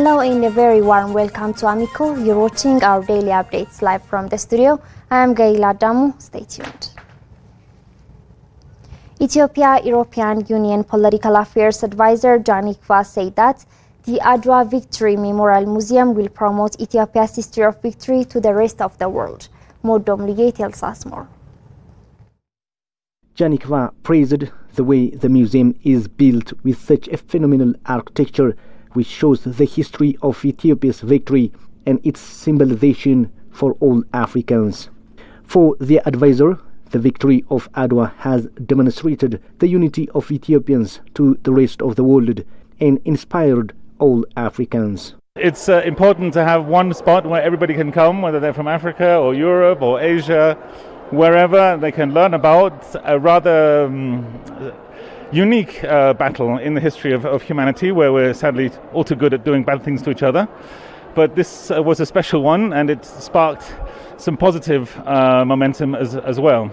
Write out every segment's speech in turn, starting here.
Hello and a very warm welcome to Ameco. You're watching our daily updates live from the studio. I am Gaila Damu. Stay tuned. Ethiopia European Union Political Affairs Advisor Janikva said that the Adwa Victory Memorial Museum will promote Ethiopia's history of victory to the rest of the world. Modom Lige tells us more. Janikva praised the way the museum is built with such a phenomenal architecture which shows the history of Ethiopia's victory and its symbolization for all Africans. For the advisor, the victory of Adwa has demonstrated the unity of Ethiopians to the rest of the world and inspired all Africans. It's important to have one spot where everybody can come, whether they're from Africa or Europe or Asia, wherever they can learn about a rather unique battle in the history of humanity, where we're sadly all too good at doing bad things to each other. But this was a special one, and it sparked some positive momentum as well.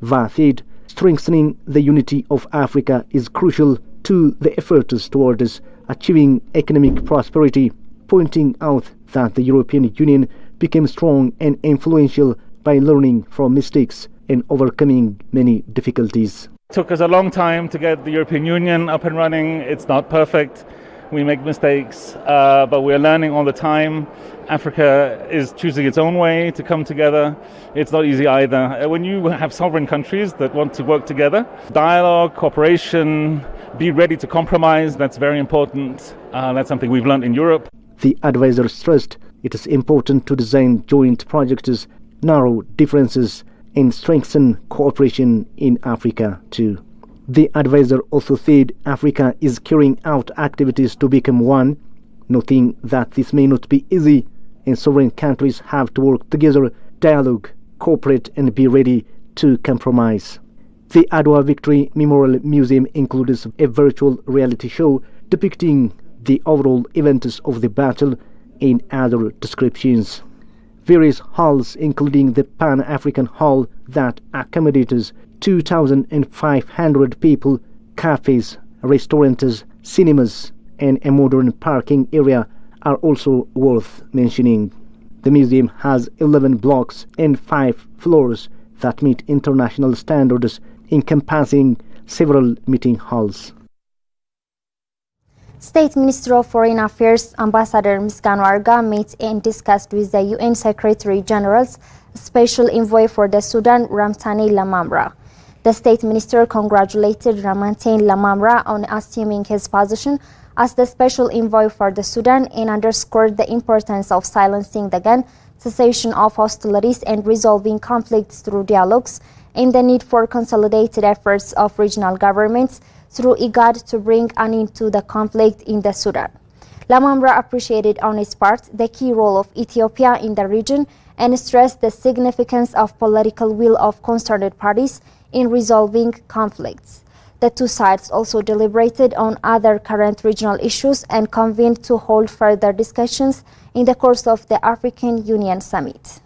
Vathid, strengthening the unity of Africa is crucial to the efforts towards achieving economic prosperity, pointing out that the European Union became strong and influential by learning from mistakes and overcoming many difficulties. It took us a long time to get the European Union up and running. It's not perfect. We make mistakes, but we're learning all the time. Africa is choosing its own way to come together. It's not easy either. When you have sovereign countries that want to work together, dialogue, cooperation, be ready to compromise, that's very important. That's something we've learned in Europe. The advisor stressed it is important to design joint projects, narrow differences, and strengthen cooperation in Africa too. The advisor also said Africa is carrying out activities to become one, noting that this may not be easy and sovereign countries have to work together, dialogue, cooperate and be ready to compromise. The Adwa Victory Memorial Museum includes a virtual reality show depicting the overall events of the battle and other descriptions. Various halls, including the Pan-African Hall that accommodates 2,500 people, cafes, restaurants, cinemas, and a modern parking area are also worth mentioning. The museum has 11 blocks and 5 floors that meet international standards, encompassing several meeting halls. State Minister of Foreign Affairs Ambassador Misganu Arga met and discussed with the UN Secretary General's Special Envoy for the Sudan, Ramtane Lamamra. The State Minister congratulated Ramtane Lamamra on assuming his position as the Special Envoy for the Sudan and underscored the importance of silencing the gun, cessation of hostilities and resolving conflicts through dialogues, and the need for consolidated efforts of regional governments through IGAD to bring an end to the conflict in the Sudan. Lamamra appreciated on his part the key role of Ethiopia in the region and stressed the significance of political will of concerned parties in resolving conflicts. The two sides also deliberated on other current regional issues and convened to hold further discussions in the course of the African Union Summit.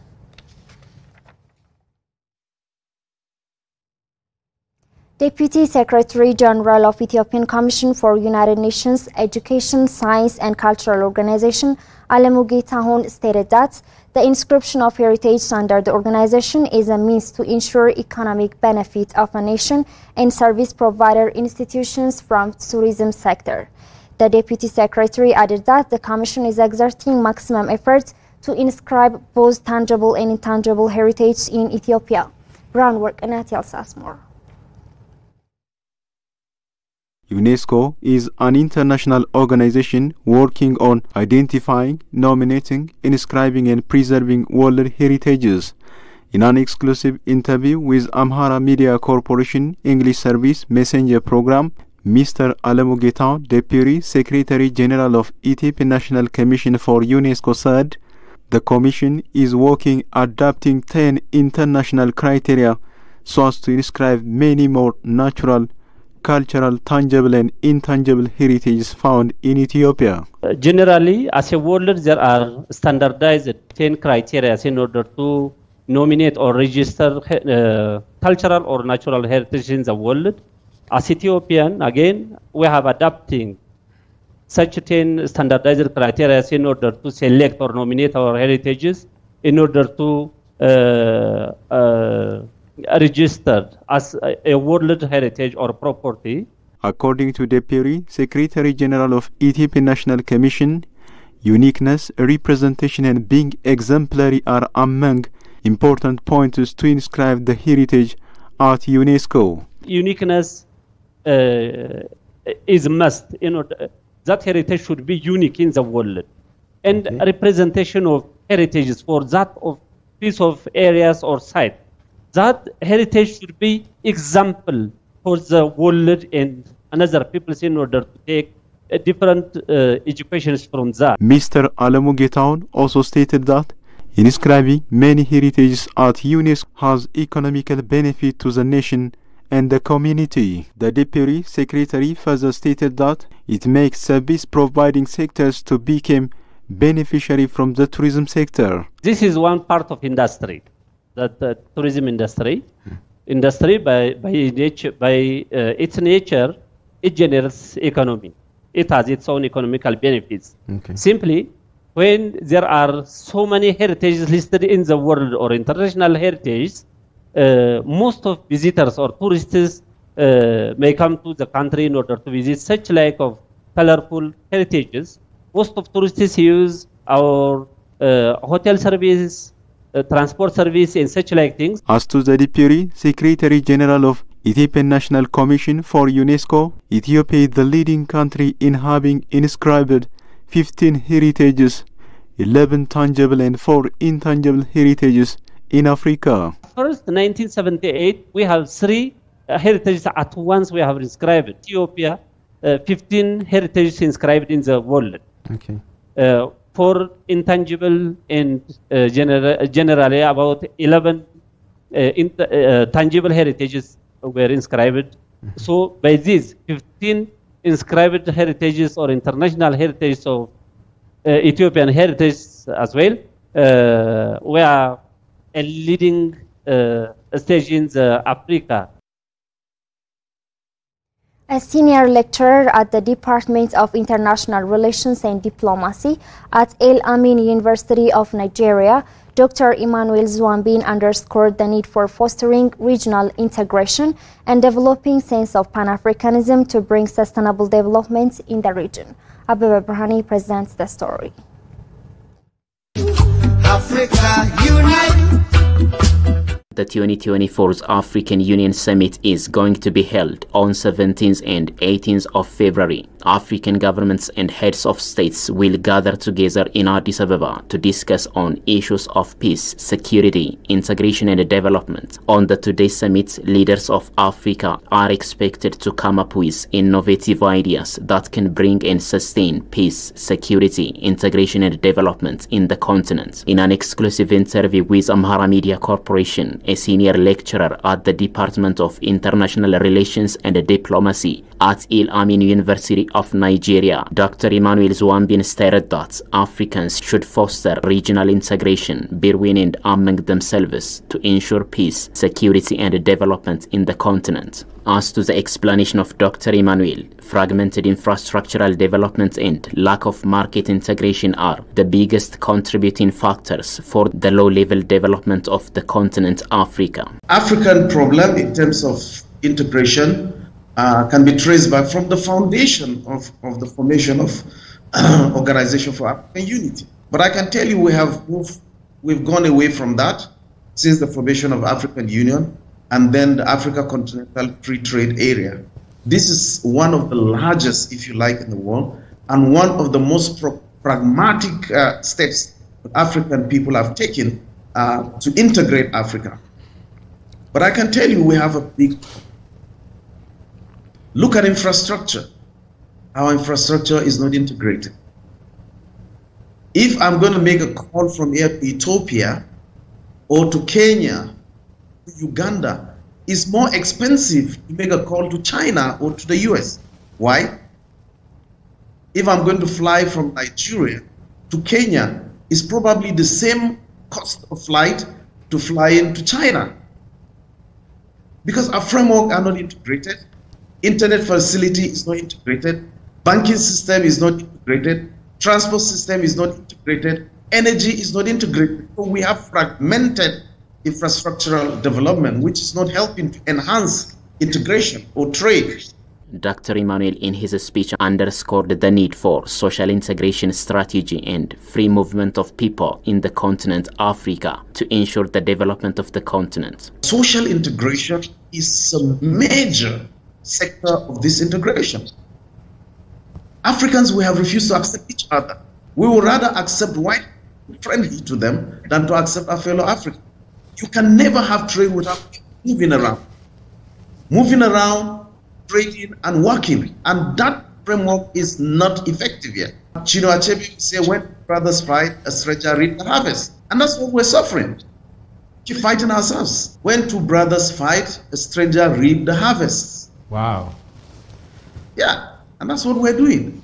Deputy Secretary General of Ethiopian Commission for United Nations Education, Science and Cultural Organization, Alemu Getahun, stated that the inscription of heritage under the organization is a means to ensure economic benefit of a nation and service provider institutions from tourism sector. The Deputy Secretary added that the Commission is exerting maximum effort to inscribe both tangible and intangible heritage in Ethiopia. Groundwork and tells us more. UNESCO is an international organization working on identifying, nominating, inscribing and preserving world heritages. In an exclusive interview with Amhara Media Corporation English Service Messenger Program, Mr. Alemu Getahun, Deputy Secretary General of Ethiopian National Commission for UNESCO, said the Commission is working adapting 10 international criteria so as to inscribe many more natural, cultural, tangible and intangible heritages found in Ethiopia. Generally, as a world, there are standardized 10 criteria in order to nominate or register cultural or natural heritage in the world. As Ethiopian, again, we have adapting such 10 standardized criteria in order to select or nominate our heritages in order to register as a World Heritage or property. According to Deputy Secretary General of Ethiopian National Commission, uniqueness, representation and being exemplary are among important pointers to inscribe the heritage at UNESCO. Uniqueness is a must. That heritage should be unique in the world. And representation of heritages for that of piece of areas or site. That heritage should be example for the world and another peoples in order to take different educations from that. Mr. Alamu Getaun also stated that inscribing many heritages at UNESCO has economical benefit to the nation and the community. The Deputy Secretary further stated that it makes service providing sectors to become beneficiary from the tourism sector. This is one part of industry, that tourism industry. Industry by its nature, it generates economy. It has its own economical benefits. Simply, when there are so many heritages listed in the world or international heritage, most of visitors or tourists may come to the country in order to visit such like of colorful heritages. Most of tourists use our hotel service, transport service and such like things. As to the Deputy Secretary General of Ethiopian National Commission for UNESCO, Ethiopia is the leading country in having inscribed 15 heritages, 11 tangible and 4 intangible heritages in Africa. First, 1978, we have 3 heritages at once we have inscribed. Ethiopia, 15 heritages inscribed in the world. For intangible and generally about 11 tangible heritages were inscribed. So by these 15 inscribed heritages or international heritages of Ethiopian heritage as well, we are a leading stage in Africa. A senior lecturer at the Department of International Relations and Diplomacy at El Amin University of Nigeria, Dr. Emmanuel Zwambin underscored the need for fostering regional integration and developing sense of Pan-Africanism to bring sustainable development in the region. Abeba Brahani presents the story. Africa Unite. The 2024 African Union Summit is going to be held on 17th and 18th of February. African governments and heads of states will gather together in Addis Ababa to discuss on issues of peace, security, integration and development. On the today's summit, leaders of Africa are expected to come up with innovative ideas that can bring and sustain peace, security, integration and development in the continent. In an exclusive interview with Amhara Media Corporation, a senior lecturer at the Department of International Relations and Diplomacy at El Amin University of Nigeria, Dr. Emmanuel Zwambin stated that Africans should foster regional integration between and among themselves to ensure peace, security and development in the continent. As to the explanation of Dr. Emmanuel, fragmented infrastructural development and lack of market integration are the biggest contributing factors for the low-level development of the continent Africa. African problem in terms of integration can be traced back from the foundation of the formation of Organization for African Unity. But I can tell you we've gone away from that since the formation of African Union and then the Africa Continental Free Trade Area. This is one of the largest, if you like, in the world, and one of the most pragmatic steps African people have taken to integrate Africa. But I can tell you we have a big problem. Look at infrastructure. Our infrastructure is not integrated. If I'm going to make a call from here to Ethiopia or to Kenya, to Uganda, it's more expensive to make a call to China or to the US. Why? If I'm going to fly from Nigeria to Kenya, it's probably the same cost of flight to fly into China. Because our framework are not integrated, internet facility is not integrated, Banking system is not integrated. Transport system is not integrated. Energy is not integrated. So we have fragmented infrastructural development, which is not helping to enhance integration or trade. Dr. Emmanuel, in his speech, underscored the need for social integration strategy and free movement of people in the continent Africa to ensure the development of the continent. Social integration is a major sector of this integration. Africans, we have refused to accept each other. We would rather accept white friendly to them than to accept our fellow Africans. You can never have trade without moving around. Moving around, trading and working, and that framework is not effective yet. Chino Achebe say, when brothers fight, a stranger reap the harvest. And that's what we're suffering. Keep fighting ourselves. When two brothers fight, a stranger reap the harvest. Wow. Yeah, and that's what we're doing.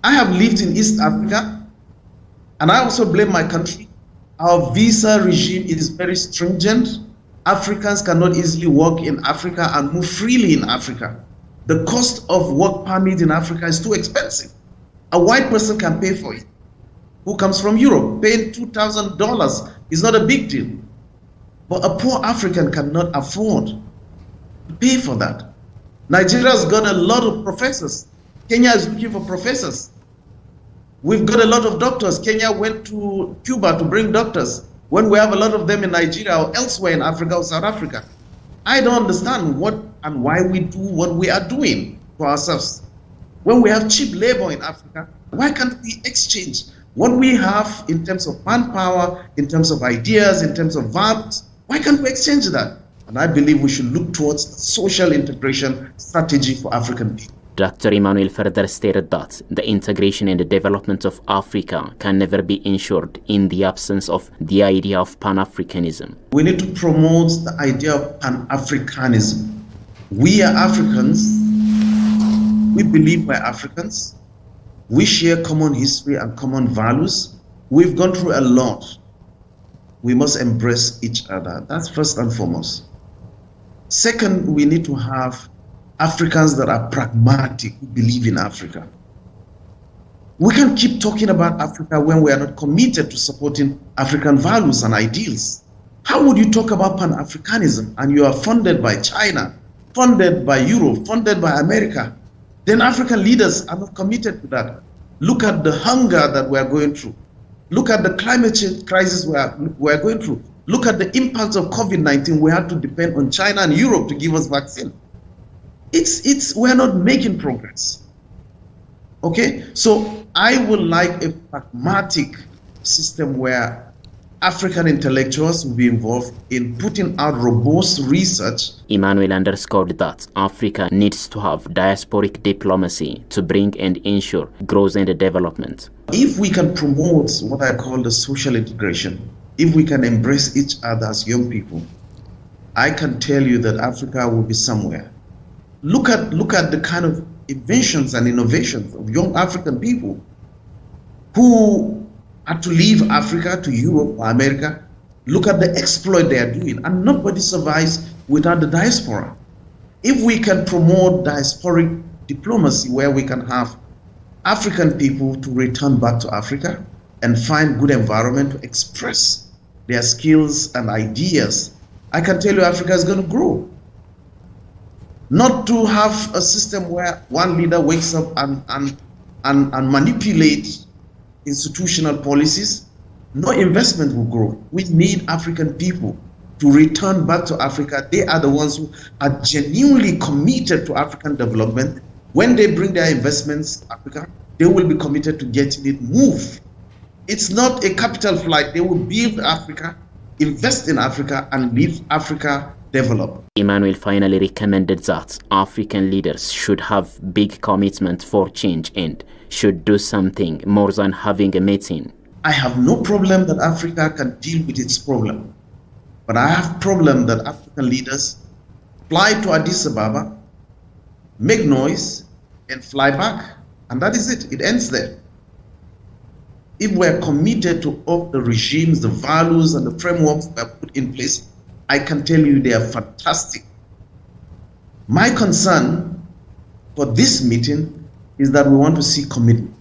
I have lived in East Africa, and I also blame my country. Our visa regime is very stringent. Africans cannot easily work in Africa and move freely in Africa. The cost of work permit in Africa is too expensive. A white person can pay for it, who comes from Europe. Paying $2,000 is not a big deal. But a poor African cannot afford to pay for that. Nigeria has got a lot of professors. Kenya is looking for professors. We've got a lot of doctors. Kenya went to Cuba to bring doctors, when we have a lot of them in Nigeria or elsewhere in Africa or South Africa. I don't understand what and why we do what we are doing to ourselves. When we have cheap labor in Africa, why can't we exchange what we have in terms of manpower, in terms of ideas, in terms of values? Why can't we exchange that? And I believe we should look towards social integration strategy for African people. Dr. Emmanuel further stated that the integration and the development of Africa can never be ensured in the absence of the idea of Pan-Africanism. We need to promote the idea of Pan-Africanism. We are Africans. We believe we're Africans. We share common history and common values. We've gone through a lot. We must embrace each other. That's first and foremost. Second, we need to have Africans that are pragmatic, who believe in Africa. We can't keep talking about Africa when we are not committed to supporting African values and ideals. How would you talk about Pan-Africanism and you are funded by China, funded by Europe, funded by America? Then African leaders are not committed to that. Look at the hunger that we are going through. Look at the climate change crisis we are going through. Look at the impact of COVID-19. We had to depend on China and Europe to give us vaccine. We're not making progress. Okay, so I would like a pragmatic system where African intellectuals will be involved in putting out robust research. Emmanuel underscored that Africa needs to have diasporic diplomacy to bring and ensure growth and development. If we can promote what I call the social integration, if we can embrace each other as young people, I can tell you that Africa will be somewhere. Look at the kind of inventions and innovations of young African people who had to leave Africa to Europe or America. Look at the exploit they are doing, and nobody survives without the diaspora. If we can promote diasporic diplomacy, where we can have African people to return back to Africa and find good environment to express their skills and ideas, I can tell you Africa is going to grow. Not to have a system where one leader wakes up and manipulates institutional policies. No investment will grow. We need African people to return back to Africa. They are the ones who are genuinely committed to African development. When they bring their investments to Africa, they will be committed to getting it moved. It's not a capital flight. They will build Africa, invest in Africa, and leave Africa develop. Emmanuel finally recommended that African leaders should have big commitment for change and should do something more than having a meeting. I have no problem that Africa can deal with its problem, but I have problem that African leaders fly to Addis Ababa, make noise, and fly back, and that is it. It ends there. If we're committed to all the regimes, the values, and the frameworks that are put in place, I can tell you they are fantastic. My concern for this meeting is that we want to see commitment.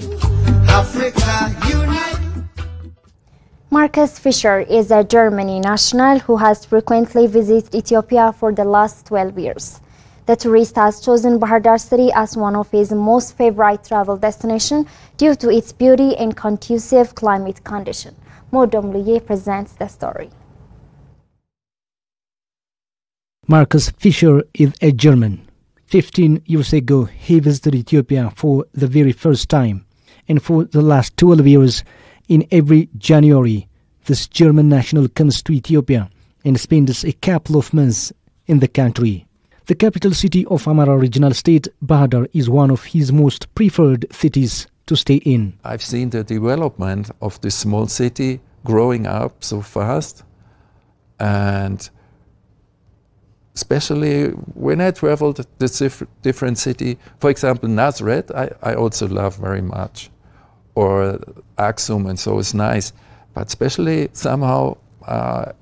Marcus Fischer is a German national who has frequently visited Ethiopia for the last 12 years. The tourist has chosen Bahir Dar city as one of his most favorite travel destinations due to its beauty and conducive climate condition. Modom Luye presents the story. Marcus Fischer is a German. 15 years ago, he visited Ethiopia for the very first time. And for the last 12 years, in every January, this German national comes to Ethiopia and spends a couple of months in the country. The capital city of Amara regional state, Bahir Dar, is one of his most preferred cities to stay in. I've seen the development of this small city growing up so fast, and especially when I traveled to this different city, for example, Nazareth, I also love very much, or Aksum, and so it's nice. But especially somehow, I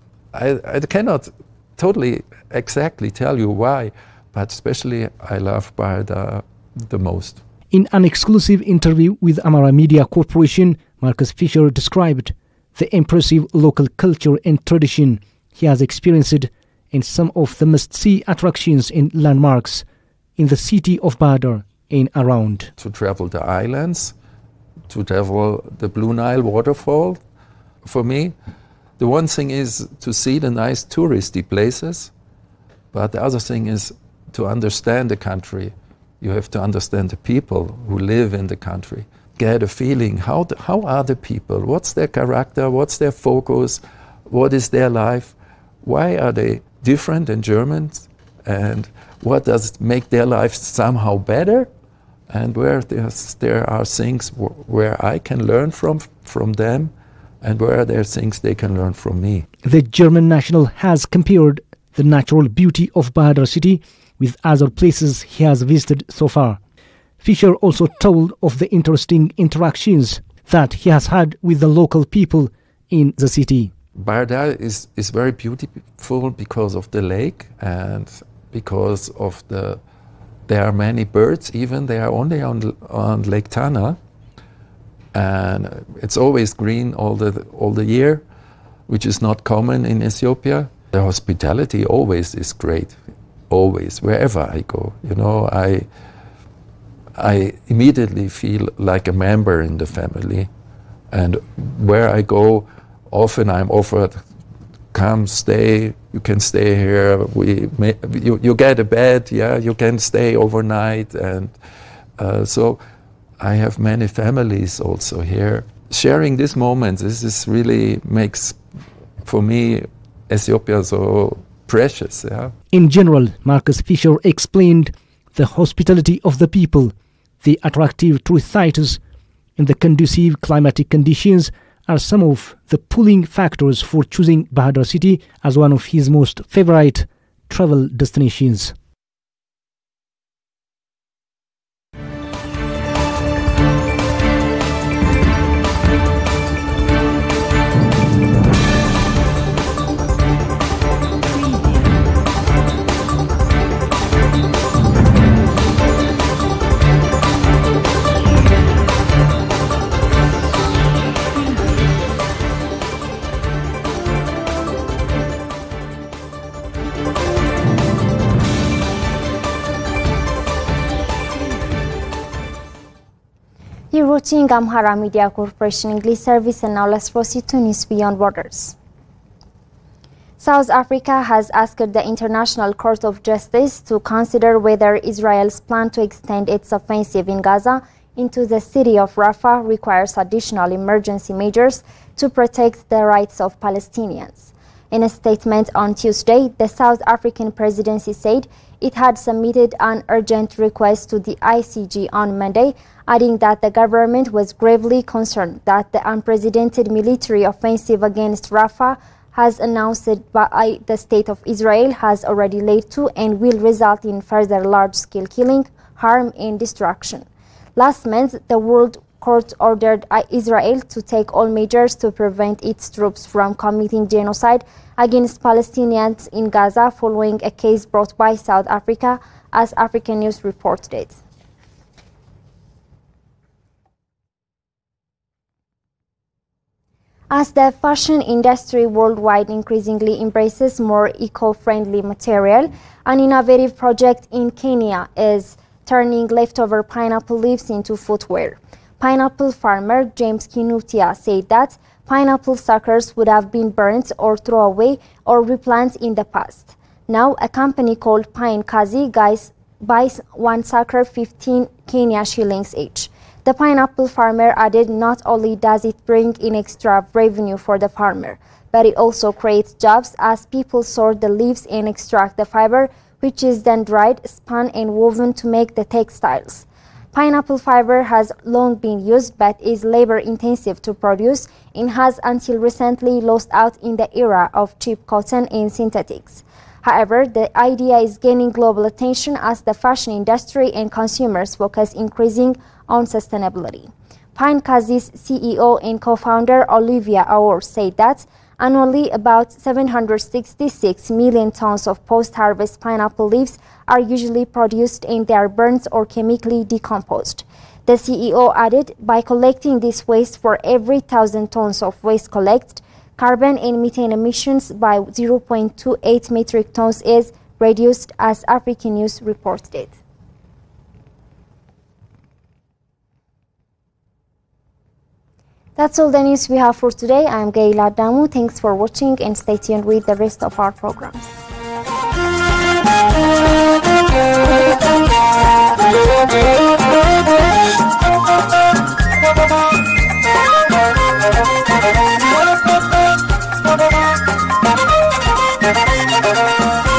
cannot totally exactly tell you why, but especially I love Bahir Dar the most. In an exclusive interview with Amara Media Corporation, Marcus Fischer described the impressive local culture and tradition he has experienced and some of the must-see attractions and landmarks in the city of Bahir Dar and around. To travel the islands, to travel the Blue Nile waterfall, for me, the one thing is to see the nice touristy places, but the other thing is to understand the country. You have to understand the people who live in the country. Get a feeling, how are the people? What's their character? What's their focus? What is their life? Why are they different than Germans? And what does make their life somehow better? And where there are things where I can learn from them, and where there are things they can learn from me. The German national has compared the natural beauty of Bahir Dar city with other places he has visited so far. Fischer also told of the interesting interactions that he has had with the local people in the city. Bahir Dar is very beautiful because of the lake and because of there are many birds, even they are only on Lake Tana, and it's always green all the year, which is not common in Ethiopia. The hospitality always is great, always, wherever I go. You know, I immediately feel like a member in the family, and where I go, often I'm offered, come stay, you can stay here, you get a bed, yeah, you can stay overnight, and so I have many families also here. Sharing these moments, this is really makes, for me, Ethiopia so precious. Yeah. In general, Marcus Fischer explained the hospitality of the people, the attractive tourist sites, and the conducive climatic conditions are some of the pulling factors for choosing Bahir Dar city as one of his most favorite travel destinations. You're watching Amhara Media Corporation English service, and now let's proceed to News Beyond Borders. South Africa has asked the International Court of Justice to consider whether Israel's plan to extend its offensive in Gaza into the city of Rafah requires additional emergency measures to protect the rights of Palestinians. In a statement on Tuesday, the South African presidency said it had submitted an urgent request to the ICJ on Monday, adding that the government was gravely concerned that the unprecedented military offensive against Rafah has announced by the State of Israel has already led to and will result in further large-scale killing, harm and destruction. Last month, the World Court ordered Israel to take all measures to prevent its troops from committing genocide against Palestinians in Gaza following a case brought by South Africa, as African News reported it. As the fashion industry worldwide increasingly embraces more eco-friendly material, an innovative project in Kenya is turning leftover pineapple leaves into footwear. Pineapple farmer James Kinutia said that pineapple suckers would have been burnt or thrown away or replanted in the past. Now, a company called Pine Kazi buys one sucker 15 Kenya shillings each. The pineapple farmer added not only does it bring in extra revenue for the farmer, but it also creates jobs as people sort the leaves and extract the fiber, which is then dried, spun and woven to make the textiles. Pineapple fiber has long been used but is labor-intensive to produce and has until recently lost out in the era of cheap cotton and synthetics. However, the idea is gaining global attention as the fashion industry and consumers focus increasing on sustainability. Pine Kazi's CEO and co-founder Olivia Aor said that annually about 766 million tons of post-harvest pineapple leaves are usually produced and they are burnt or chemically decomposed. The CEO added, by collecting this waste for every 1,000 tons of waste collected, carbon and methane emissions by 0.28 metric tons is reduced, as African News reported it. That's all the news we have for today. I'm Gaila Damu. Thanks for watching and stay tuned with the rest of our programs. Thank you.